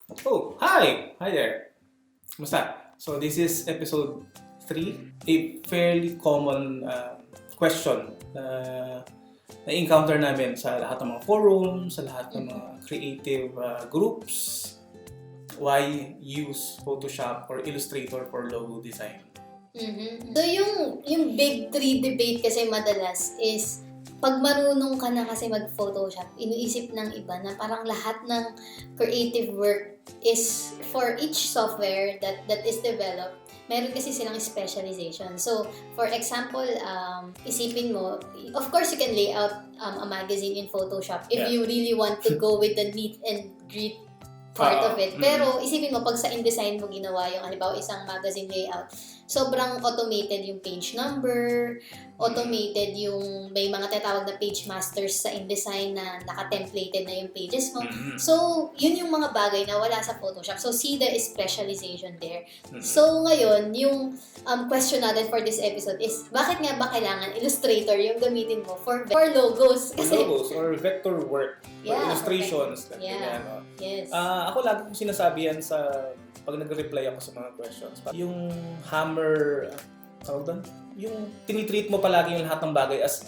Oh, hi! Hi there. Kumusta? So this is episode 3, a fairly common question na na-encounter namin sa lahat ng mga forums, sa lahat ng mga creative groups. Why use Photoshop or Illustrator for logo design? So yung big three debate kasi madalas is pag marunong ka na kasi mag-Photoshop, iniisip ng iba na parang lahat ng creative work is for each software that is developed, meron kasi silang specialization. So, for example, isipin mo, of course you can lay out a magazine in Photoshop if you really want to go with the neat and grit part of it. Pero isipin mo, pag sa InDesign mo ginawa yung halimbawa isang magazine layout, sobrang automated yung page number, automated yung may mga tinatawag na page masters sa InDesign na naka-templated na yung pages mo. So, yun yung mga bagay na wala sa Photoshop. So, see the specialization there. So, ngayon, yung question natin for this episode is, bakit nga ba kailangan Illustrator yung gamitin mo for logos? Kasi, logos or vector work, or illustrations. Okay. Yes. Ako lagi kong sinasabi yan pag nag-reply ako sa mga questions. Yung hammer, yung tinitreat mo palagi yung lahat ng bagay as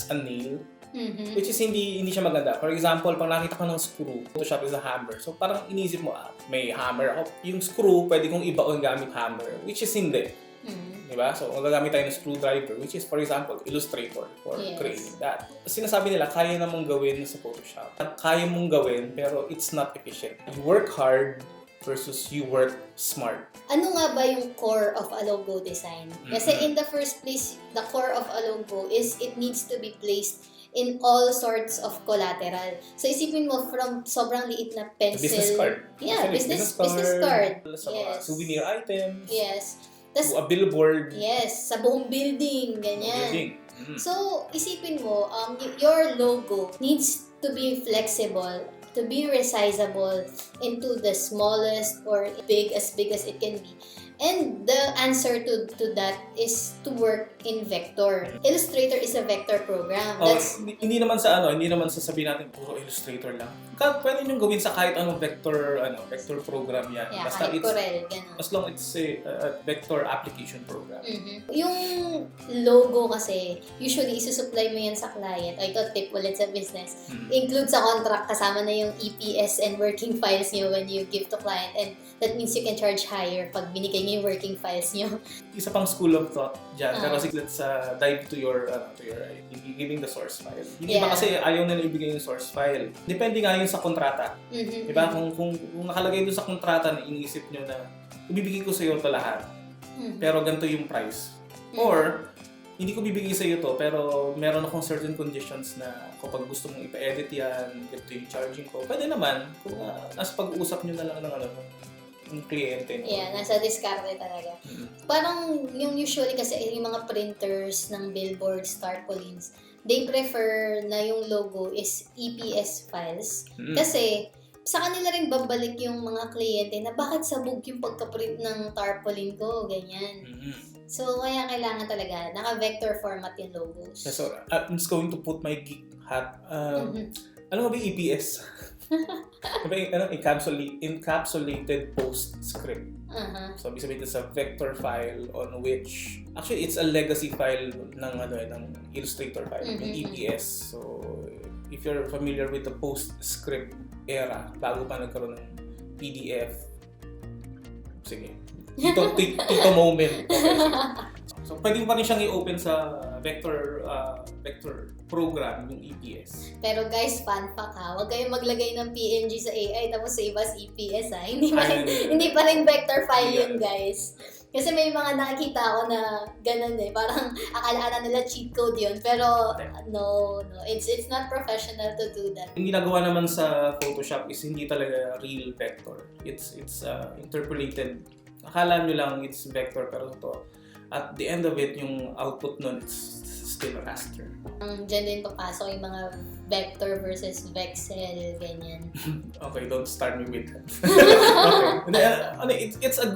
a nail, which is hindi siya maganda. For example, pag nakita ka ng screw, Photoshop is a hammer. So parang inisip mo, may hammer ako. Yung screw, pwede kong ibaon gamit hammer, which is hindi. Diba? So, magagamit tayo ng screwdriver, which is, for example, Illustrator for creating that. Sinasabi nila, kaya namang gawin sa Photoshop. Kaya mong gawin, pero it's not efficient. You work hard versus you work smart. Ano nga ba yung core of a logo design? Kasi in the first place, the core of a logo is it needs to be placed in all sorts of collateral. So, isipin mo from sobrang liit na pencil. Business card. Yeah, business card. Sa mga souvenir items. Yes. To a billboard. Yes, sa buong building, ganyan. So, isipin mo, your logo needs to be flexible, to be resizable into the smallest or big as it can be. And the answer to that is to work in vector. Illustrator is a vector program. Hindi naman sa sasabihin natin puro Illustrator lang. Pwede nyo gawin sa kahit anong vector program yan. Yeah, Basta kahit Corel, ganun. As long it's a vector application program. Yung logo kasi, usually isusupply mo yan sa client. Ito, tip ulit sa business. Include sa contract, kasama na yung EPS and working files nyo when you give to client. And that means you can charge higher pag binigay nyo yung working files nyo. Isa pang school of thought dyan. Pero let's dive to your giving the source file. Hindi ba kasi ayaw nila ibigay yung source file. Depende nga yun sa kontrata. Diba? Kung nakalagay doon sa kontrata na iniisip nyo na ibibigay ko sa iyo ito lahat. Pero ganito yung price. Or, hindi ko bibigay sa iyo to pero meron akong certain conditions na kapag gusto mong ipa-edit yan, ganito yung charging ko. Pwede naman. Kung nasa pag-uusap nyo na lang ng kliyente. Yeah, nasa diskarte talaga. Parang yung usually kasi yung mga printers ng billboards, tarpaulins, they prefer na yung logo is EPS files. Kasi sa kanila rin babalik yung mga kliyente na bakit sabog yung pagka-print ng tarpaulin ko, ganyan. So, kaya kailangan talaga, naka-vector format yung logos. Yeah, so, I'm just going to put my geek hat. Ano nga ba yung EPS? Encapsulated Postscript. So, ibig sabihin it's a vector file on which, actually, it's a legacy file ng Illustrator file, yung EPS. So, if you're familiar with the Postscript era, bago pa nagkaroon ng PDF, sige, tito moment. Okay, so, pwede pa rin siyang i-open sa vector program, yung EPS. Pero guys, fun fact ha, huwag kayong maglagay ng PNG sa AI tapos save as EPS ha. Hindi pa rin vector file yun, guys. Kasi may mga nakikita ako na ganun parang akala nila cheat code yun. Pero no, it's not professional to do that. Yung ginagawa naman sa Photoshop is hindi talaga real vector. It's interpolated. Akala nyo lang it's vector pero ito, at the end of it, yung output nun, it's still a raster. Diyan din papasok yung mga vector versus vexel, ganyan. Okay, don't start me with that. Okay. It's a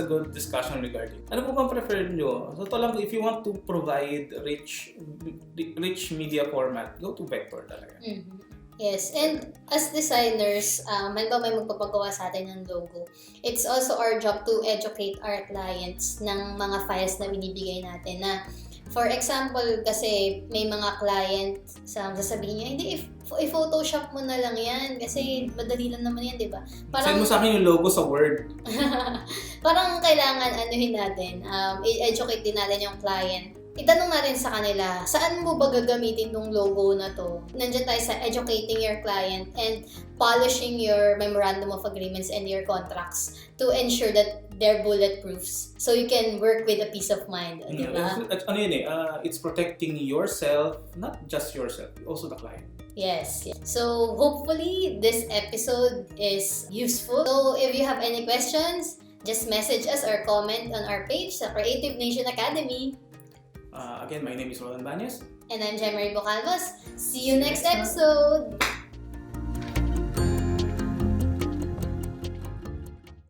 good discussion regarding. Ano po bang prefer nyo? So, ito lang, if you want to provide rich media format, go to vector talaga. Yes, and as designers, halimbawa may magpapagawa sa atin ng logo, it's also our job to educate our clients ng mga files na binibigay natin na for example, kasi may mga client sasabihin niya, hindi, i-photoshop mo na lang yan kasi madali lang naman yan, di ba? Send mo sa akin yung logo sa Word. Parang kailangan anuhin natin, i-educate din natin yung client. Itanong natin sa kanila, saan mo ba gagamitin tong logo na to? Nandiyan tayo sa educating your client and polishing your memorandum of agreements and your contracts to ensure that they're bulletproofs. So you can work with a peace of mind. Di ba? Ano yun it's protecting yourself, not just yourself, also the client. Yes. So hopefully this episode is useful. So if you have any questions, just message us or comment on our page sa Creative Nation Academy. Again, my name is Rollan. And I'm Jemarie Bocalvos. See you next episode!